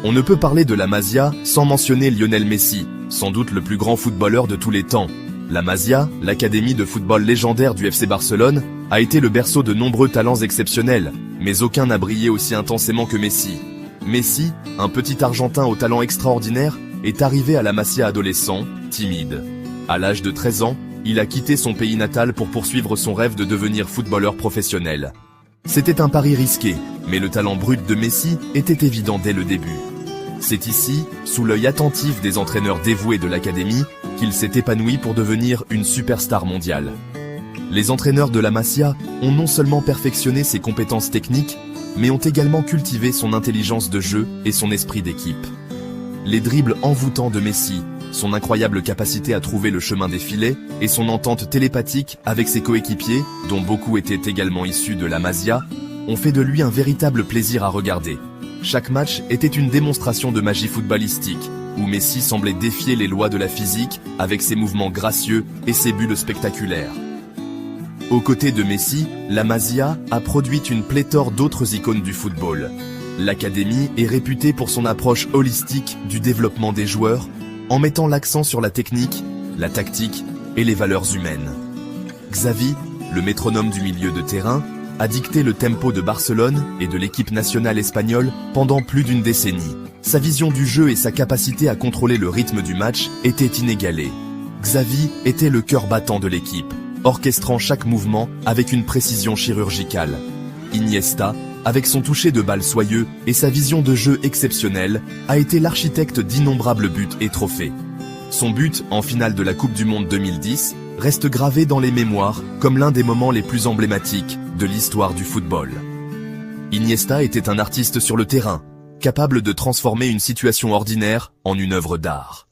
On ne peut parler de la Masia sans mentionner Lionel Messi, sans doute le plus grand footballeur de tous les temps. La Masia, l'académie de football légendaire du FC Barcelone, a été le berceau de nombreux talents exceptionnels, mais aucun n'a brillé aussi intensément que Messi. Messi, un petit Argentin au talent extraordinaire, est arrivé à la Masia adolescent, timide. À l'âge de 13 ans, il a quitté son pays natal pour poursuivre son rêve de devenir footballeur professionnel. C'était un pari risqué, mais le talent brut de Messi était évident dès le début. C'est ici, sous l'œil attentif des entraîneurs dévoués de l'académie, qu'il s'est épanoui pour devenir une superstar mondiale. Les entraîneurs de la Masia ont non seulement perfectionné ses compétences techniques, mais ont également cultivé son intelligence de jeu et son esprit d'équipe. Les dribbles envoûtants de Messi, son incroyable capacité à trouver le chemin des filets et son entente télépathique avec ses coéquipiers, dont beaucoup étaient également issus de la Masia, ont fait de lui un véritable plaisir à regarder. Chaque match était une démonstration de magie footballistique, où Messi semblait défier les lois de la physique avec ses mouvements gracieux et ses buts spectaculaires. Aux côtés de Messi, la Masia a produit une pléthore d'autres icônes du football. L'académie est réputée pour son approche holistique du développement des joueurs, en mettant l'accent sur la technique, la tactique et les valeurs humaines. Xavi, le métronome du milieu de terrain, a dicté le tempo de Barcelone et de l'équipe nationale espagnole pendant plus d'une décennie. Sa vision du jeu et sa capacité à contrôler le rythme du match étaient inégalées. Xavi était le cœur battant de l'équipe, orchestrant chaque mouvement avec une précision chirurgicale. Iniesta, avec son toucher de balle soyeux et sa vision de jeu exceptionnelle, a été l'architecte d'innombrables buts et trophées. Son but, en finale de la Coupe du Monde 2010, reste gravé dans les mémoires comme l'un des moments les plus emblématiques de l'histoire du football. Iniesta était un artiste sur le terrain, capable de transformer une situation ordinaire en une œuvre d'art.